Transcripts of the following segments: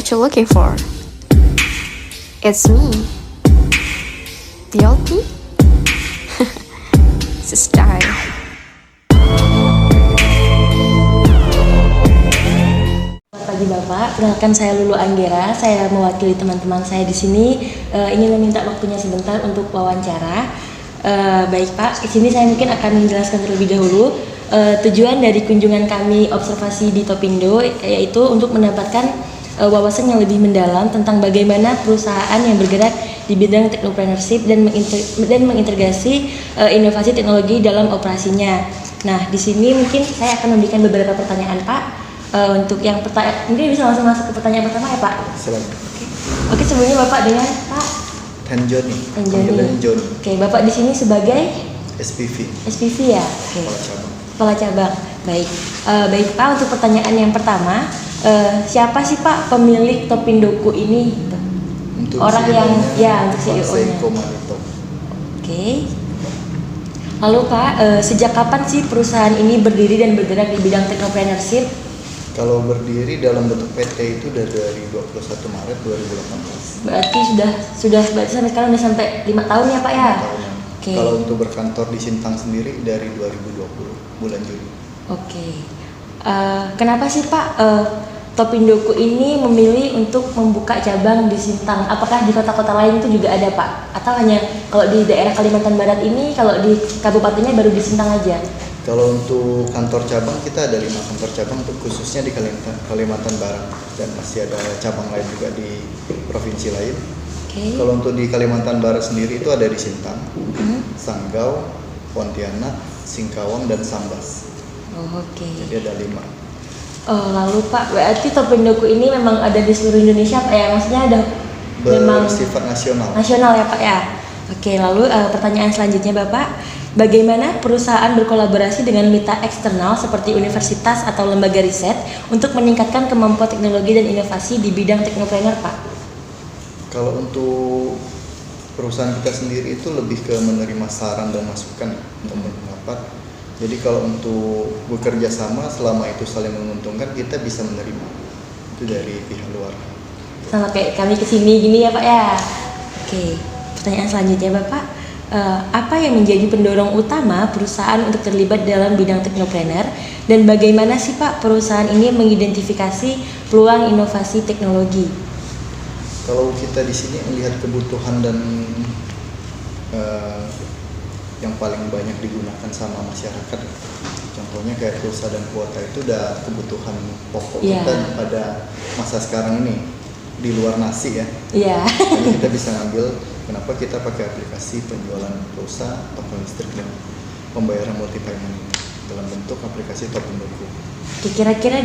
what you're looking for. It's me, the LP. It's a style. Selamat pagi Bapak, perkenalkan saya Lulu Anggera. Saya mewakili teman-teman saya di sini. Ingin meminta waktunya sebentar untuk wawancara. Baik Pak, di sini saya mungkin akan menjelaskan terlebih dahulu tujuan dari kunjungan kami observasi di Topindo, yaitu untuk mendapatkan wawasan yang lebih mendalam tentang bagaimana perusahaan yang bergerak di bidang technopreneurship dan mengintegrasi inovasi teknologi dalam operasinya. Nah, di sini mungkin saya akan memberikan beberapa pertanyaan Pak. Untuk yang pertanyaan, mungkin bisa langsung masuk ke pertanyaan pertama ya Pak? Silakan. Oke, sebelumnya Bapak dengan Pak Tanjoni. Joni. Oke, Bapak di sini sebagai SPV ya? Oke. Kepala cabang. Baik. Baik Pak, untuk pertanyaan yang pertama, siapa sih Pak pemilik Topindoku ini? Untuk orang yang untuk CEO-nya. Oke. Lalu Pak, sejak kapan sih perusahaan ini berdiri dan bergerak di bidang technopreneurship? Kalau berdiri dalam bentuk PT itu dari 21 Maret 2018. Berarti berarti sampai sekarang udah sampai 5 tahun ya Pak ya? 5 tahunan. Oke. Kalau untuk berkantor di Sintang sendiri dari 2020 bulan Juli. Oke. Kenapa sih Pak Topindoku ini memilih untuk membuka cabang di Sintang? Apakah di kota-kota lain itu juga ada Pak? Atau hanya kalau di daerah Kalimantan Barat ini, kalau di kabupatennya baru di Sintang aja? Kalau untuk kantor cabang kita ada 5 kantor cabang untuk khususnya di Kalimantan Barat, dan masih ada cabang lain juga di provinsi lain. Okay. Kalau untuk di Kalimantan Barat sendiri itu ada di Sintang, Sanggau, Pontianak, Singkawang, dan Sambas. Oke. Jadi ada 5. Lalu Pak, berarti Topindoku ini memang ada di seluruh Indonesia Pak ya? Maksudnya ada memang bersifat nasional. Nasional ya Pak ya? Oke, lalu pertanyaan selanjutnya Bapak, bagaimana perusahaan berkolaborasi dengan mitra eksternal seperti universitas atau lembaga riset untuk meningkatkan kemampuan teknologi dan inovasi di bidang teknopreneur Pak? Kalau untuk perusahaan kita sendiri itu lebih ke menerima saran dan masukan untuk pendapat. Jadi kalau untuk bekerja sama selama itu saling menguntungkan, kita bisa menerima itu dari pihak luar. Sama kayak kami kesini gini ya Pak ya? Oke, pertanyaan selanjutnya Bapak, apa yang menjadi pendorong utama perusahaan untuk terlibat dalam bidang teknopreneur, dan bagaimana sih Pak perusahaan ini mengidentifikasi peluang inovasi teknologi? Kalau kita di sini melihat kebutuhan dan yang paling banyak digunakan sama masyarakat, contohnya kayak pulsa dan kuota itu udah kebutuhan pokok kita pada masa sekarang ini, di luar nasi ya. Jadi kita bisa ngambil, kenapa kita pakai aplikasi penjualan pulsa, token listrik, dan pembayaran multi payment ini dalam bentuk aplikasi Topindoku. Kira-kira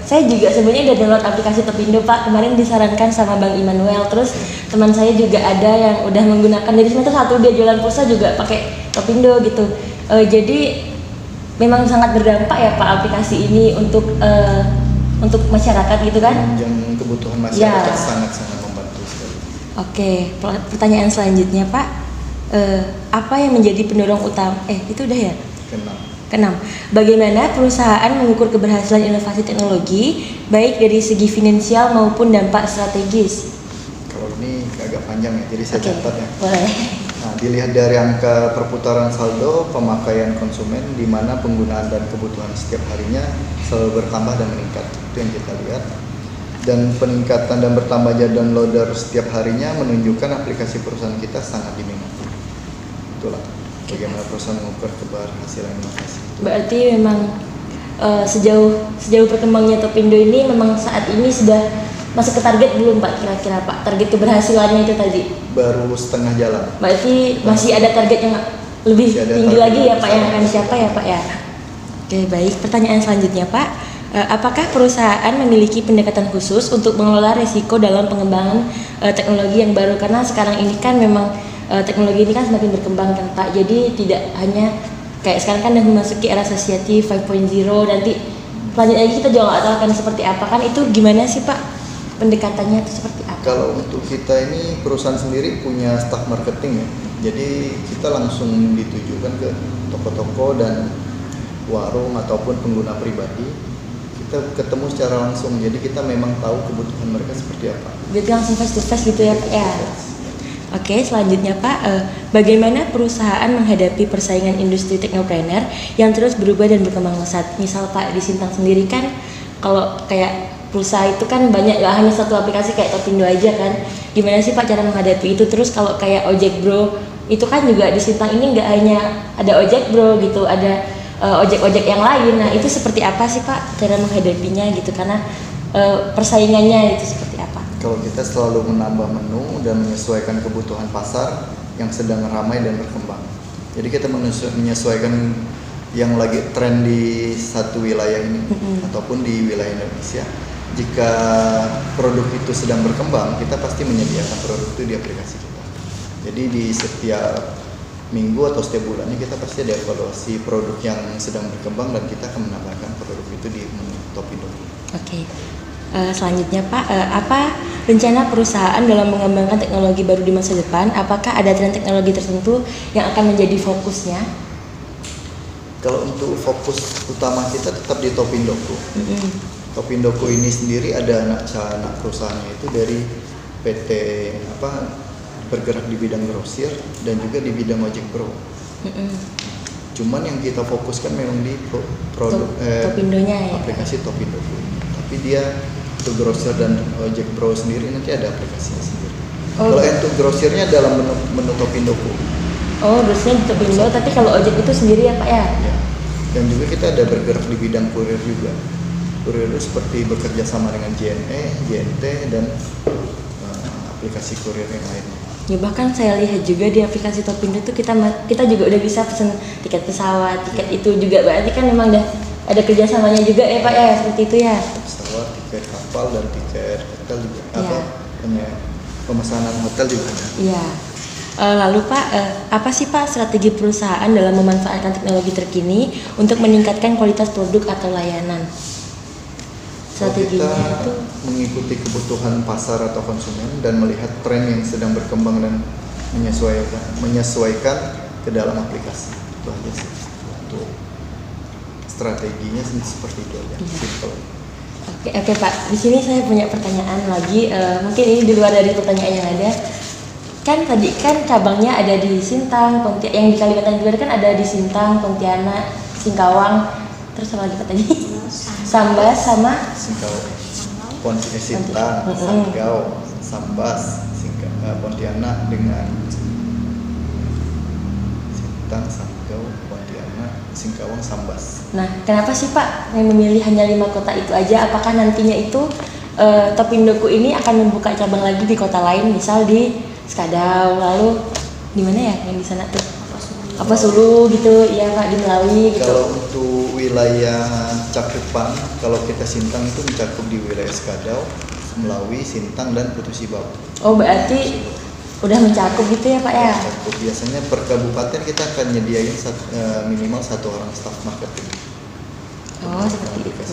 saya juga sebenarnya udah download aplikasi Topindo Pak, kemarin disarankan sama Bang Immanuel, terus teman saya juga ada yang udah menggunakan dari semester 1 dia jualan pulsa juga pakai Topindo gitu. Jadi memang sangat berdampak ya Pak aplikasi ini untuk masyarakat gitu kan? Yang kebutuhan masyarakat sangat-sangat membantu sekali. Oke, pertanyaan selanjutnya Pak, apa yang menjadi pendorong utama? Itu udah ya? Keenam, bagaimana perusahaan mengukur keberhasilan inovasi teknologi baik dari segi finansial maupun dampak strategis? Kalau ini agak panjang ya, jadi saya catat ya. Boleh. Nah, dilihat dari angka perputaran saldo, pemakaian konsumen, di mana penggunaan dan kebutuhan setiap harinya selalu bertambah dan meningkat. Itu yang kita lihat. Dan peningkatan dan bertambahnya downloader setiap harinya menunjukkan aplikasi perusahaan kita sangat diminati. Itulah bagaimana perusahaan mengukur keberhasilan inovasi. Berarti memang sejauh berkembangnya Topindo ini memang saat ini sudah masuk ke target belum Pak, kira-kira Pak? Target keberhasilannya itu tadi? Baru setengah jalan. Berarti masih ada target yang lebih tinggi lagi ya Pak, yang akan siapa ya Pak ya? Oke, baik. Pertanyaan selanjutnya Pak, apakah perusahaan memiliki pendekatan khusus untuk mengelola risiko dalam pengembangan teknologi yang baru? Karena sekarang ini kan memang teknologi ini kan semakin berkembang kan Pak, jadi tidak hanya kayak sekarang kan udah memasuki era society 5.0, nanti selanjutnya kita juga nggak tahu akan seperti apa kan, itu gimana sih Pak pendekatannya itu seperti apa? Kalau untuk kita ini perusahaan sendiri punya staff marketing ya, jadi kita langsung ditujukan ke toko-toko dan warung ataupun pengguna pribadi. kita ketemu secara langsung, jadi kita memang tahu kebutuhan mereka seperti apa. Berarti langsung face to face gitu ya Pak ya. Oke, selanjutnya Pak, bagaimana perusahaan menghadapi persaingan industri teknopreneur yang terus berubah dan berkembang pesat? Misal Pak di Sintang sendiri kan, kalau kayak perusahaan itu kan banyak, gak hanya satu aplikasi kayak Topindo aja kan. Gimana sih Pak cara menghadapi itu? Terus kalau kayak Ojek Bro, itu kan juga di Sintang ini nggak hanya ada Ojek Bro gitu, ada ojek-ojek yang lain. Nah itu seperti apa sih Pak cara menghadapinya gitu? Karena persaingannya itu seperti apa? Kalau kita selalu menambah menu dan menyesuaikan kebutuhan pasar yang sedang ramai dan berkembang. Jadi kita menyesuaikan yang lagi tren di satu wilayah ini ataupun di wilayah Indonesia. Jika produk itu sedang berkembang, kita pasti menyediakan produk itu di aplikasi kita. Jadi di setiap minggu atau setiap bulannya kita pasti ada evaluasi produk yang sedang berkembang dan kita akan menambahkan produk itu di menu Topindo. Oke. Selanjutnya Pak, apa rencana perusahaan dalam mengembangkan teknologi baru di masa depan? Apakah ada tren teknologi tertentu yang akan menjadi fokusnya? Kalau untuk fokus utama kita tetap di Topindoku. Topindoku ini sendiri ada anak perusahaannya itu dari PT bergerak di bidang grosir dan juga di bidang Ojek Bro. Cuman yang kita fokuskan memang di produk Topindonya ya. Aplikasi Topindoku. Tapi dia untuk grosir dan Ojek Bro sendiri nanti ada aplikasinya sendiri. Kalau untuk grosirnya dalam menu Topindoku. Oh, grosirnya di Topindo, tapi kalau ojek itu sendiri ya Pak ya? Ya. Dan juga kita ada bergerak di bidang kurir juga. Kurir itu seperti bekerja sama dengan JNE, JNT dan aplikasi kurir yang lainnya. Ya bahkan saya lihat juga di aplikasi Topindo itu kita juga udah bisa pesen tiket pesawat, tiket itu juga berarti kan memang udah ada kerjasamanya juga ya Pak ya, seperti itu ya. Pesawat, tiket kapal dan tiket hotel juga. Ya. Pemesanan hotel juga ada. Iya. Lalu Pak, apa sih Pak strategi perusahaan dalam memanfaatkan teknologi terkini untuk meningkatkan kualitas produk atau layanan? Strateginya kita itu mengikuti kebutuhan pasar atau konsumen dan melihat tren yang sedang berkembang dan menyesuaikan ke dalam aplikasi. Itu aja sih. Untuk strateginya seperti itu aja. Simple. Oke Pak, di sini saya punya pertanyaan lagi. Mungkin ini di luar dari pertanyaan yang ada. Kan tadi kan cabangnya ada di Sintang, yang di Kalimantan Timur kan ada di Sintang, Pontianak, Singkawang, terus apa lagi Pak tadi? Sambas sama Sintang, Sanggau, Sambas, Pontianak dengan Sintang, Sanggau, Pontianak, Singkawang, Sambas. Nah, kenapa sih Pak yang memilih hanya 5 kota itu aja? Apakah nantinya itu Topindoku ini akan membuka cabang lagi di kota lain, misal di Skadau, lalu di mana ya yang di sana tuh? Apa Sulu gitu, ya Pak, di Melawi gitu. Kalau untuk wilayah cakupan, kalau kita Sintang itu mencakup di wilayah Skadau, Melawi, Sintang dan Putu Sibau. Oh, berarti udah mencakup gitu ya Pak ya? Mencakup. Biasanya per kabupaten kita akan nyediain minimal 1 orang staf marketing. Oh, seperti itu.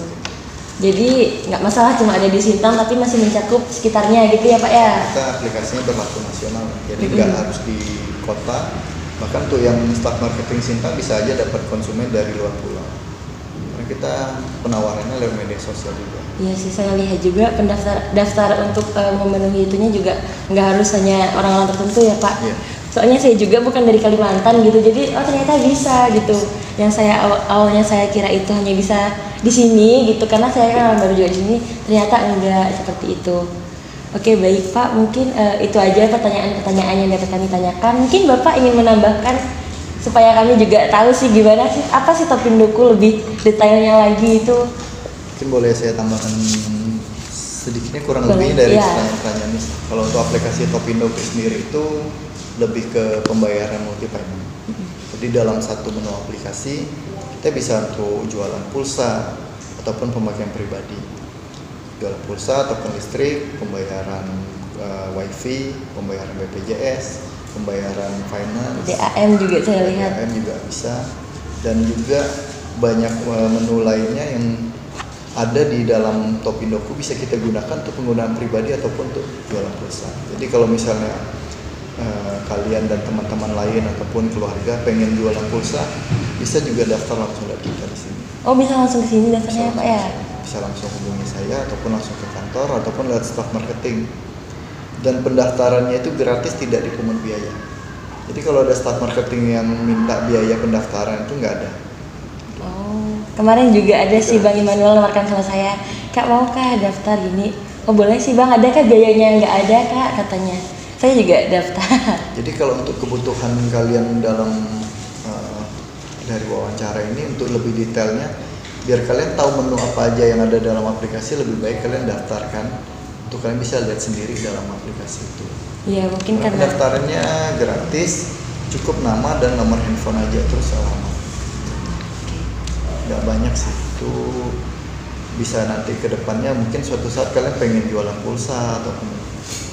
Jadi nggak masalah cuma ada di Sintang tapi masih mencakup sekitarnya gitu ya Pak ya? Kita aplikasinya berlaku nasional, jadi nggak harus di kota. Bahkan tuh yang staf marketing Sintang bisa aja dapat konsumen dari luar pulau. Karena kita penawarannya lewat media sosial juga. Iya sih, saya lihat juga daftar untuk memenuhi itunya juga nggak harus hanya orang-orang tertentu ya Pak. Iya. Soalnya saya juga bukan dari Kalimantan gitu, jadi ternyata bisa gitu. Yang saya awalnya saya kira itu hanya bisa di sini gitu, karena saya kan baru juga di sini, ternyata enggak seperti itu. Oke baik Pak, mungkin itu aja pertanyaan-pertanyaan yang dapat kami tanyakan. Mungkin Bapak ingin menambahkan supaya kami juga tahu sih gimana sih, apa sih Topindoku lebih detailnya lagi itu. Mungkin boleh saya tambahkan sedikitnya kurang lebih dari pertanyaan ini. Kalau untuk aplikasi Topindoku sendiri itu lebih ke pembayaran multi payment. Jadi dalam satu menu aplikasi kita bisa untuk jualan pulsa ataupun pemakaian pribadi. Jualan pulsa ataupun listrik, pembayaran wifi, pembayaran BPJS, pembayaran finance, DAM juga saya lihat. DAM juga bisa, dan juga banyak menu lainnya yang ada di dalam Topindoku bisa kita gunakan untuk penggunaan pribadi ataupun untuk jualan pulsa. Jadi kalau misalnya kalian dan teman-teman lain ataupun keluarga pengen jualan pulsa, bisa juga daftar langsung dari kita di sini. Oh bisa langsung ke sini daftarnya Pak ya? bisa langsung hubungi saya ataupun langsung ke kantor ataupun lewat staff marketing. Dan pendaftarannya itu gratis, tidak dipungut biaya. Jadi kalau ada staff marketing yang minta biaya pendaftaran itu nggak ada. Oh, kemarin juga ada si Bang Immanuel nawarkan sama saya, Kak maukah daftar gini? Oh boleh sih Bang, ada kah biayanya? Nggak ada Kak katanya. Saya juga daftar. Jadi kalau untuk kebutuhan kalian dalam dari wawancara ini untuk lebih detailnya, biar kalian tahu menu apa aja yang ada dalam aplikasi, lebih baik kalian daftarkan untuk kalian bisa lihat sendiri dalam aplikasi itu. Iya mungkin karena Pendaftarannya gratis, cukup nama dan nomor handphone aja terus alamat. Nggak banyak sih, itu bisa nanti ke depannya mungkin suatu saat kalian pengen jualan pulsa ataupun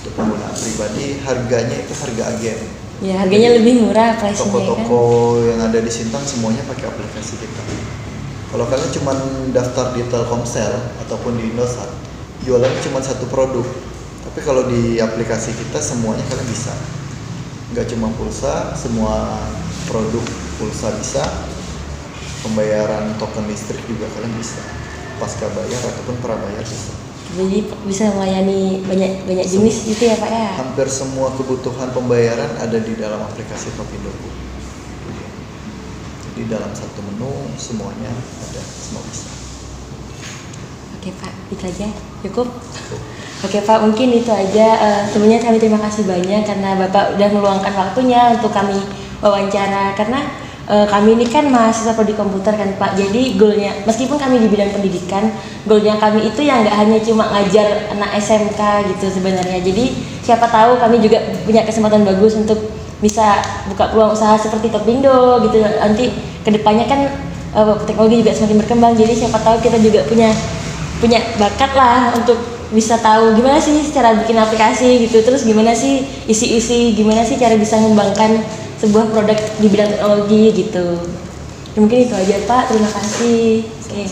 untuk penggunaan pribadi, harganya itu harga agen. ya harganya Jadi, lebih murah price-nya toko-toko kan. yang ada di Sintang semuanya pakai aplikasi kita. Kalau kalian cuma daftar di Telkomsel ataupun di Indosat, jualannya cuma satu produk. Tapi kalau di aplikasi kita semuanya kalian bisa. Nggak cuma pulsa, semua produk pulsa bisa. Pembayaran token listrik juga kalian bisa. Pasca bayar ataupun prabayar bisa. Jadi bisa melayani banyak jenis gitu ya Pak ya. Hampir semua kebutuhan pembayaran ada di dalam aplikasi Topindo-ku. Jadi dalam satu menu semuanya ada, semua bisa. Oke Pak, itu aja cukup. Oke Pak, mungkin itu aja. Sebelumnya kami terima kasih banyak karena Bapak udah meluangkan waktunya untuk kami wawancara. Karena kami ini kan mahasiswa prodi komputer kan Pak. Jadi goalnya, meskipun kami di bidang pendidikan, goalnya kami itu yang nggak hanya cuma ngajar anak SMK gitu sebenarnya. Jadi siapa tahu kami juga punya kesempatan bagus untuk bisa buka peluang usaha seperti Topindo gitu. Nanti kedepannya kan teknologi juga semakin berkembang. Jadi siapa tahu kita juga punya bakat lah untuk bisa tahu gimana sih cara bikin aplikasi gitu, terus gimana sih isi-isi, gimana sih cara bisa mengembangkan sebuah produk di bidang teknologi gitu. Ya, mungkin itu aja Pak, terima kasih. Oke.